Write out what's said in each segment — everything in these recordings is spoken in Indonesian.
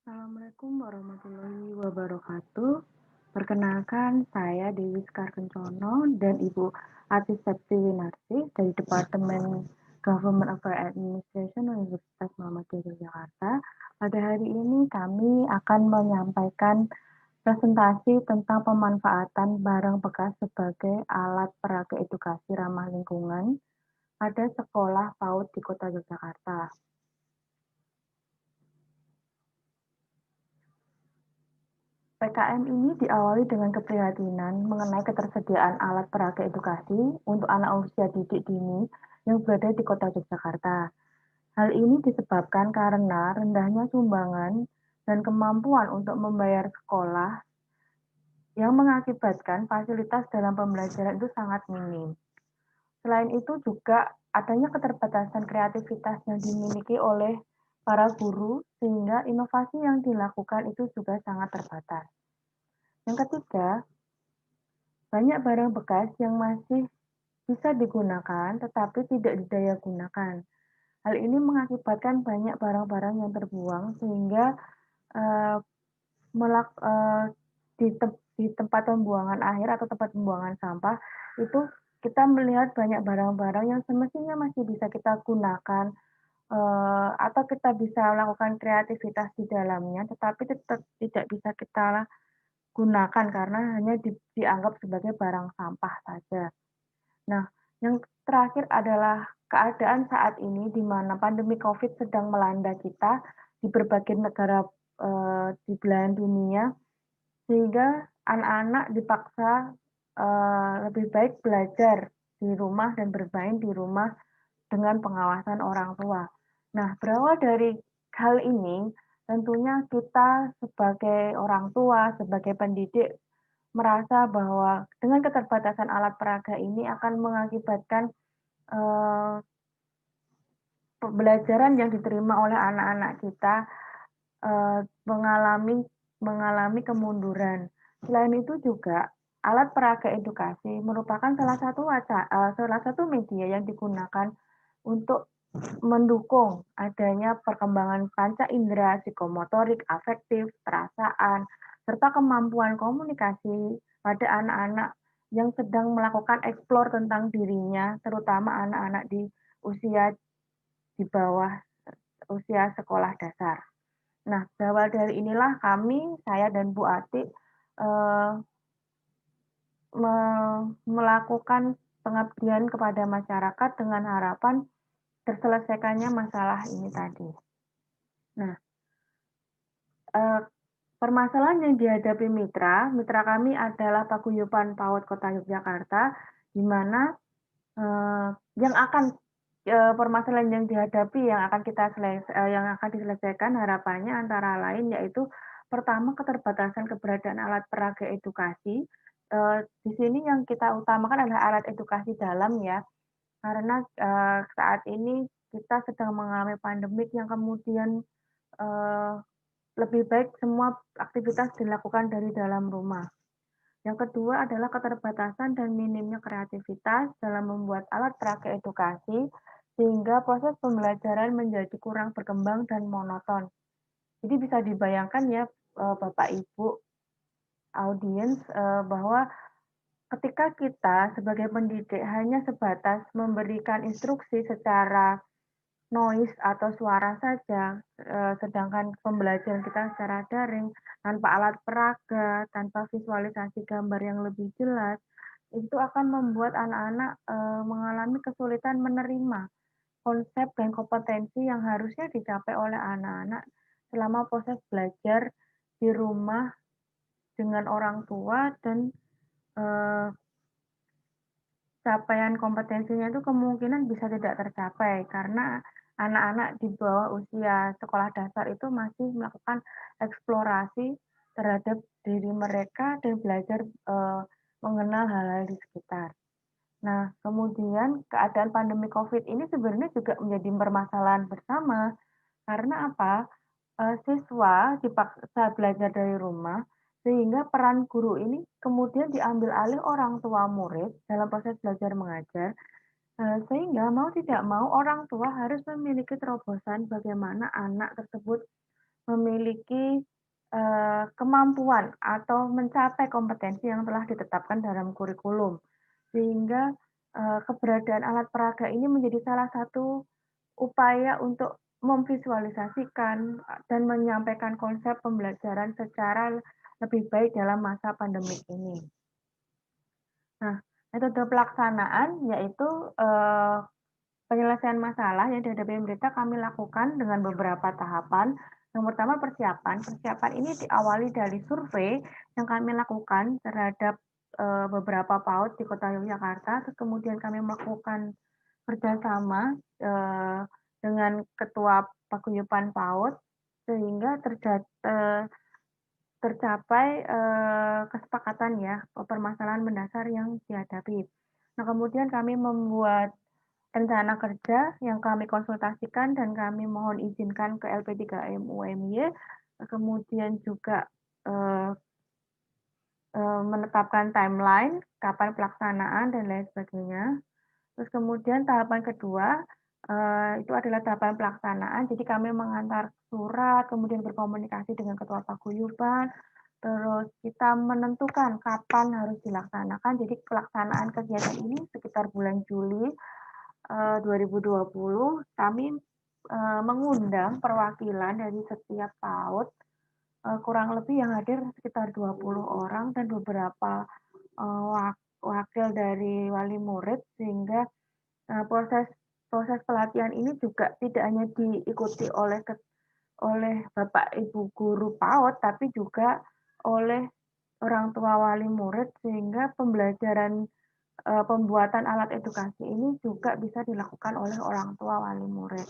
Assalamualaikum warahmatullahi wabarakatuh. Perkenalkan, saya Dewi Sekar Kencono dan Ibu Ati Septiwinarti dari Departemen Government Affairs Administration Universitas Muhammadiyah Yogyakarta. Pada hari ini kami akan menyampaikan presentasi tentang pemanfaatan barang bekas sebagai alat peraga edukasi ramah lingkungan pada sekolah PAUD di Kota Yogyakarta. PKM ini diawali dengan keprihatinan mengenai ketersediaan alat peraga edukasi untuk anak usia didik dini yang berada di Kota Yogyakarta. Hal ini disebabkan karena rendahnya sumbangan dan kemampuan untuk membayar sekolah yang mengakibatkan fasilitas dalam pembelajaran itu sangat minim. Selain itu juga adanya keterbatasan kreativitas yang dimiliki oleh para guru sehingga inovasi yang dilakukan itu juga sangat terbatas. Yang ketiga, banyak barang bekas yang masih bisa digunakan tetapi tidak didaya gunakan. Hal ini mengakibatkan banyak barang-barang yang terbuang sehingga uh, melak, uh, di tempat pembuangan akhir atau tempat pembuangan sampah itu kita melihat banyak barang-barang yang semestinya masih bisa kita gunakan atau kita bisa melakukan kreativitas di dalamnya, tetapi tetap tidak bisa kita gunakan karena hanya dianggap sebagai barang sampah saja. Nah, yang terakhir adalah keadaan saat ini di mana pandemi COVID sedang melanda kita di berbagai negara di belahan dunia, sehingga anak-anak dipaksa lebih baik belajar di rumah dan bermain di rumah dengan pengawasan orang tua. Nah, berawal dari hal ini, tentunya kita sebagai orang tua, sebagai pendidik merasa bahwa dengan keterbatasan alat peraga ini akan mengakibatkan eh, pembelajaran yang diterima oleh anak-anak kita eh, mengalami mengalami kemunduran. Selain itu juga alat peraga edukasi merupakan salah satu media yang digunakan untuk mendukung adanya perkembangan panca indera psikomotorik, afektif, perasaan, serta kemampuan komunikasi pada anak-anak yang sedang melakukan eksplor tentang dirinya, terutama anak-anak di usia di bawah usia sekolah dasar. Nah, berawal dari inilah saya dan Bu Ati eh, melakukan pengabdian kepada masyarakat dengan harapan terselesaikannya masalah ini tadi. Nah, eh, permasalahan yang dihadapi mitra kami adalah Paguyuban PAUD Kota Yogyakarta, di mana eh, yang akan permasalahan yang dihadapi yang akan diselesaikan harapannya antara lain yaitu pertama keterbatasan keberadaan alat peraga edukasi. Di sini yang kita utamakan adalah alat edukasi dalam ya, karena saat ini kita sedang mengalami pandemik yang kemudian eh, lebih baik semua aktivitas dilakukan dari dalam rumah. Yang kedua adalah keterbatasan dan minimnya kreativitas dalam membuat alat peraga edukasi, sehingga proses pembelajaran menjadi kurang berkembang dan monoton. Jadi bisa dibayangkan ya Bapak Ibu audiens bahwa ketika kita sebagai pendidik hanya sebatas memberikan instruksi secara noise atau suara saja, sedangkan pembelajaran kita secara daring, tanpa alat peraga, tanpa visualisasi gambar yang lebih jelas, itu akan membuat anak-anak mengalami kesulitan menerima konsep dan kompetensi yang harusnya dicapai oleh anak-anak selama proses belajar di rumah dengan orang tua dan eh, capaian kompetensinya itu kemungkinan bisa tidak tercapai karena anak-anak di bawah usia sekolah dasar itu masih melakukan eksplorasi terhadap diri mereka dan belajar mengenal hal-hal di sekitar. Nah, kemudian keadaan pandemi COVID ini sebenarnya juga menjadi permasalahan bersama karena apa? Siswa dipaksa belajar dari rumah, sehingga peran guru ini kemudian diambil alih orang tua murid dalam proses belajar mengajar, sehingga mau tidak mau orang tua harus memiliki terobosan bagaimana anak tersebut memiliki, kemampuan atau mencapai kompetensi yang telah ditetapkan dalam kurikulum. Sehingga, keberadaan alat peraga ini menjadi salah satu upaya untuk memvisualisasikan, dan menyampaikan konsep pembelajaran secara lebih baik dalam masa pandemik ini. Nah, metode pelaksanaan yaitu, penyelesaian masalah yang dihadapi pemerintah kami lakukan dengan beberapa tahapan. Yang pertama persiapan. Persiapan ini diawali dari survei yang kami lakukan terhadap, beberapa PAUD di Kota Yogyakarta, terus kemudian kami melakukan kerjasama, dengan Ketua Paguyuban PAUD sehingga tercapai, kesepakatan ya, permasalahan mendasar yang dihadapi. Nah, kemudian kami membuat rencana kerja yang kami konsultasikan dan kami mohon izinkan ke LP3M UMY, kemudian juga, eee menetapkan timeline, kapan pelaksanaan dan lain sebagainya. Terus kemudian tahapan kedua, itu adalah tahapan pelaksanaan, jadi kami mengantar surat, kemudian berkomunikasi dengan ketua paguyuban, terus kita menentukan kapan harus dilaksanakan. Jadi pelaksanaan kegiatan ini sekitar bulan Juli, 2020 kami, mengundang perwakilan dari setiap PAUD, kurang lebih yang hadir sekitar 20 orang dan beberapa, wakil dari wali murid sehingga, proses proses pelatihan ini juga tidak hanya diikuti oleh bapak ibu guru PAUD, tapi juga oleh orang tua wali murid sehingga pembelajaran, pembuatan alat edukasi ini juga bisa dilakukan oleh orang tua wali murid.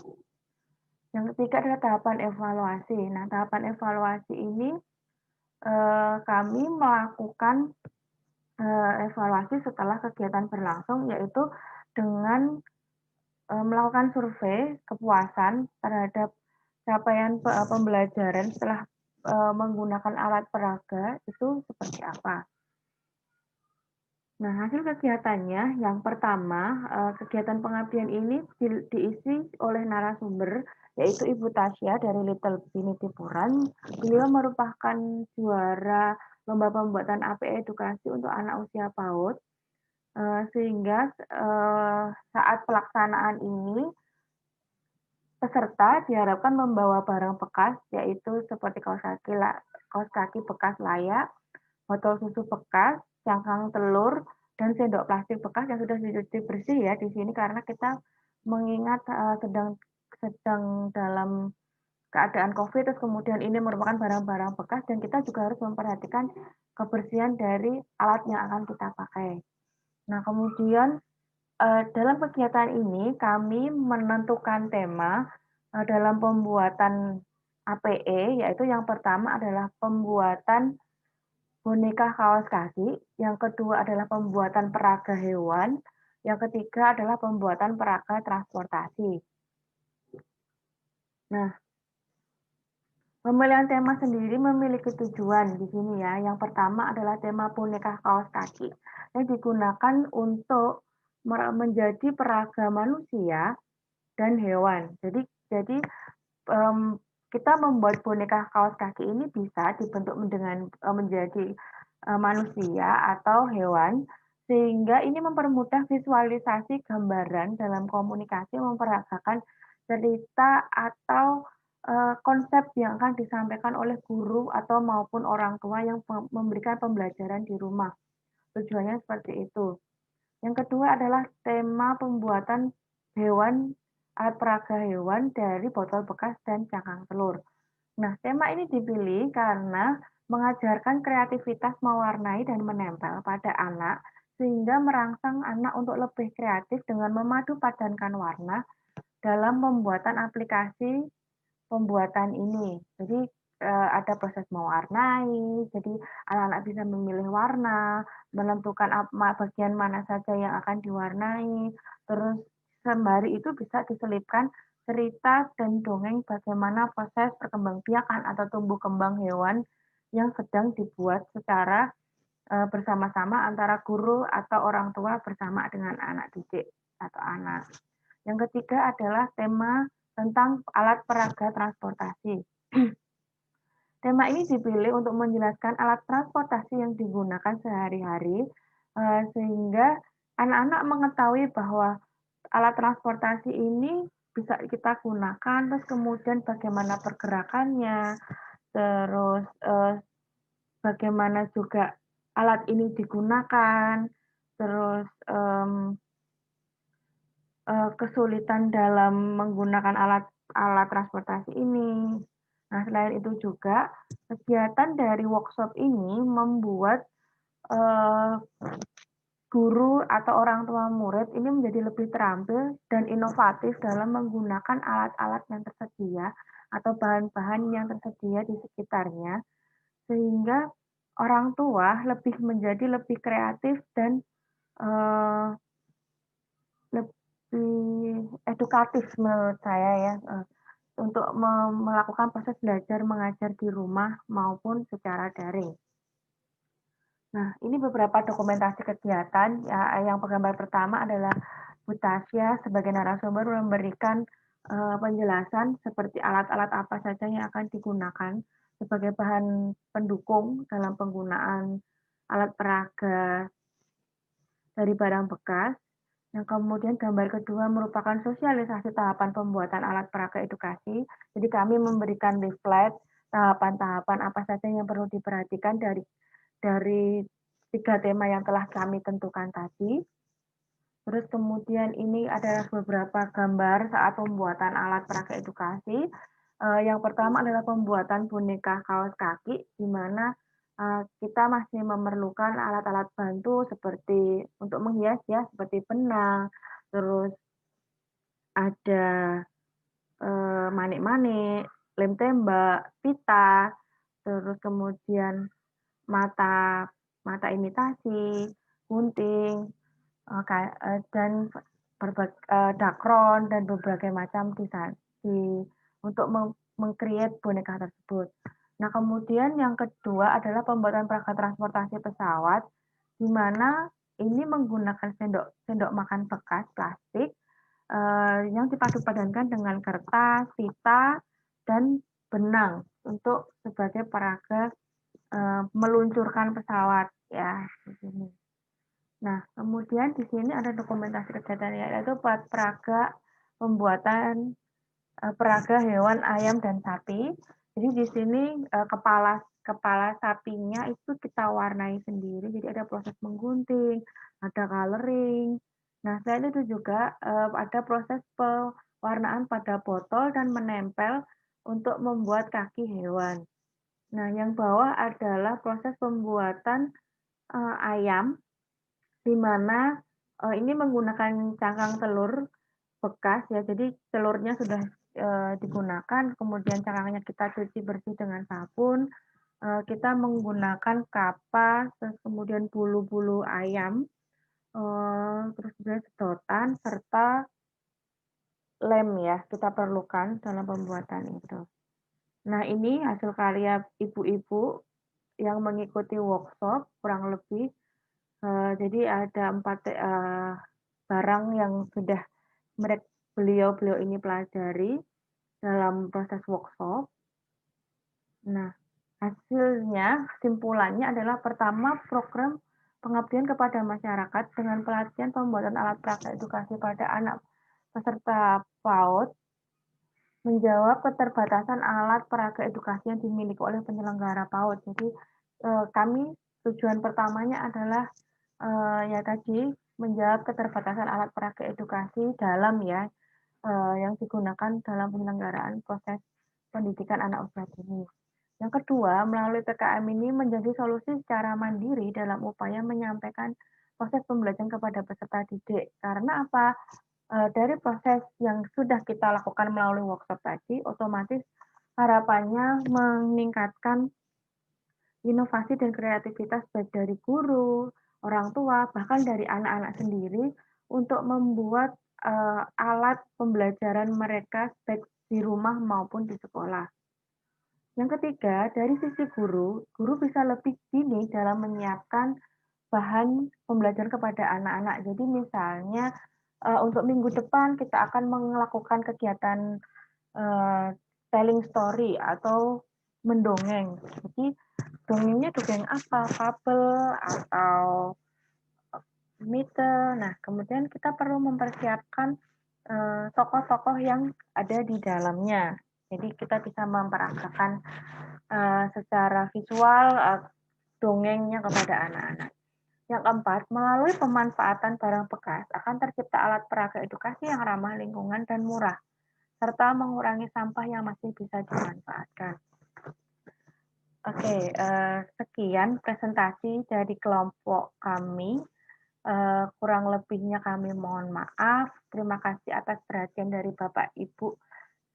Yang ketiga adalah tahapan evaluasi. Nah, tahapan evaluasi ini, kami melakukan, evaluasi setelah kegiatan berlangsung, yaitu dengan, melakukan survei kepuasan terhadap capaian pembelajaran setelah, menggunakan alat peraga itu seperti apa. Nah, hasil kegiatannya yang pertama, kegiatan pengabdian ini diisi oleh narasumber, yaitu Ibu Tasya dari Little Bini Tipuran. Beliau merupakan juara lomba pembuatan APE edukasi untuk anak usia PAUD, sehingga, saat pelaksanaan ini, peserta diharapkan membawa barang bekas, yaitu seperti kaos kaki bekas layak, botol susu bekas, cangkang telur, dan sendok plastik bekas yang sudah dicuci bersih ya di sini karena kita mengingat, sedang sedang dalam keadaan Covid, terus kemudian ini merupakan barang-barang bekas dan kita juga harus memperhatikan kebersihan dari alat yang akan kita pakai. Nah, kemudian, dalam kegiatan ini kami menentukan tema, dalam pembuatan APE, yaitu yang pertama adalah pembuatan boneka kaos kaki, yang kedua adalah pembuatan peraga hewan, yang ketiga adalah pembuatan peraga transportasi. Nah, pemilihan tema sendiri memiliki tujuan di sini ya. Yang pertama adalah tema boneka kaos kaki, yang digunakan untuk menjadi peraga manusia dan hewan. Jadi, kita membuat boneka kaos kaki ini bisa dibentuk dengan, menjadi, manusia atau hewan, sehingga ini mempermudah visualisasi gambaran dalam komunikasi memperagakan cerita atau, konsep yang akan disampaikan oleh guru atau maupun orang tua yang memberikan pembelajaran di rumah. Tujuannya seperti itu. Yang kedua adalah tema pembuatan hewan, alat peraga hewan dari botol bekas dan cangkang telur. Nah, tema ini dipilih karena mengajarkan kreativitas mewarnai dan menempel pada anak, sehingga merangsang anak untuk lebih kreatif dengan memadu padankan warna dalam pembuatan aplikasi pembuatan ini. Jadi, ada proses mewarnai, jadi anak-anak bisa memilih warna, menentukan bagian mana saja yang akan diwarnai, terus sembari itu bisa diselipkan cerita dan dongeng bagaimana proses perkembangbiakan atau tumbuh kembang hewan yang sedang dibuat secara, bersama-sama antara guru atau orang tua bersama dengan anak didik atau anak. Yang ketiga adalah tema tentang alat peraga transportasi. Tema ini dipilih untuk menjelaskan alat transportasi yang digunakan sehari-hari, sehingga anak-anak mengetahui bahwa alat transportasi ini bisa kita gunakan, terus kemudian bagaimana pergerakannya, terus, bagaimana juga alat ini digunakan, terus, kesulitan dalam menggunakan alat alat transportasi ini. Nah, selain itu juga, kegiatan dari workshop ini membuat, eee, guru atau orang tua murid ini menjadi lebih terampil dan inovatif dalam menggunakan alat-alat yang tersedia atau bahan-bahan yang tersedia di sekitarnya, sehingga orang tua menjadi lebih kreatif dan, eee, lebih edukatif menurut saya ya, untuk melakukan proses belajar mengajar di rumah maupun secara daring. Nah, ini beberapa dokumentasi kegiatan ya, yang gambar pertama adalah Bu Tasya sebagai narasumber memberikan, penjelasan seperti alat-alat apa saja yang akan digunakan sebagai bahan pendukung dalam penggunaan alat peraga dari barang bekas. Yang kemudian gambar kedua merupakan sosialisasi tahapan pembuatan alat peraga edukasi. Jadi kami memberikan leaflet, tahapan-tahapan apa saja yang perlu diperhatikan dari 3 tema yang telah kami tentukan tadi. Terus kemudian ini adalah beberapa gambar saat pembuatan alat peraga edukasi. Yang pertama adalah pembuatan boneka kaos kaki, di mana, kita masih memerlukan alat-alat bantu seperti untuk menghias ya, seperti benang, terus ada, manik-manik, lem tembak, pita, terus kemudian mata mata imitasi, gunting, dan dakron dan berbagai macam desain untuk meng-create boneka tersebut. Nah, kemudian yang kedua adalah pembuatan perangkat transportasi pesawat, di mana ini menggunakan sendok sendok makan bekas plastik, yang dipadupadankan dengan kertas, pita, dan benang untuk sebagai peraga, meluncurkan pesawat ya, di sini. Nah, kemudian di sini ada dokumentasi kegiatannya, yaitu peraga pembuatan, peraga hewan ayam dan sapi. Jadi di sini, kepala kepala sapinya itu kita warnai sendiri, jadi ada proses menggunting, ada coloring. Nah, selain itu juga, ada proses pewarnaan pada botol dan menempel untuk membuat kaki hewan. Nah, yang bawah adalah proses pembuatan, ayam di mana, ini menggunakan cangkang telur bekas ya, jadi telurnya sudah, digunakan, kemudian cangkangnya kita cuci bersih dengan sabun, kita menggunakan kapas, terus kemudian bulu-bulu ayam, terus juga sedotan serta lem ya, kita perlukan dalam pembuatan itu. Nah, ini hasil karya ibu-ibu yang mengikuti workshop kurang lebih. Jadi ada 4 barang yang sudah beliau-beliau ini pelajari dalam proses workshop. Nah, hasilnya, kesimpulannya adalah pertama, program pengabdian kepada masyarakat dengan pelatihan pembuatan alat peraga edukasi pada anak peserta PAUD menjawab keterbatasan alat peraga edukasi yang dimiliki oleh penyelenggara PAUD. Jadi, kami tujuan pertamanya adalah, ya tadi, menjawab keterbatasan alat peraga edukasi dalam ya, yang digunakan dalam penyelenggaraan proses pendidikan anak usia dini. Yang kedua, melalui PKM ini menjadi solusi secara mandiri dalam upaya menyampaikan proses pembelajaran kepada peserta didik. Karena apa? Dari proses yang sudah kita lakukan melalui workshop tadi, otomatis harapannya meningkatkan inovasi dan kreativitas baik dari guru, orang tua, bahkan dari anak-anak sendiri untuk membuat, alat pembelajaran mereka baik di rumah maupun di sekolah. Yang ketiga, dari sisi guru, guru bisa lebih dini dalam menyiapkan bahan pembelajaran kepada anak-anak. Jadi misalnya, untuk minggu depan kita akan melakukan kegiatan, telling story atau mendongeng. Jadi dongengnya dongeng apa? Fabel atau mite. Nah, kemudian kita perlu mempersiapkan tokoh-tokoh yang ada di dalamnya. Jadi kita bisa memperagakan secara visual dongengnya kepada anak-anak. Yang keempat, melalui pemanfaatan barang bekas akan tercipta alat peraga edukasi yang ramah lingkungan dan murah, serta mengurangi sampah yang masih bisa dimanfaatkan. Oke, sekian presentasi dari kelompok kami. Kurang lebihnya kami mohon maaf. Terima kasih atas perhatian dari Bapak Ibu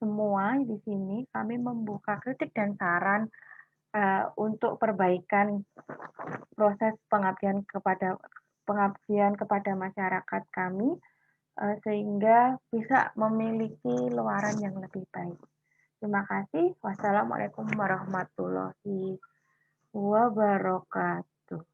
semua di sini. Kami membuka kritik dan saran untuk perbaikan proses pengabdian kepada masyarakat kami sehingga bisa memiliki luaran yang lebih baik. Terima kasih. Wassalamualaikum warahmatullahi wabarakatuh.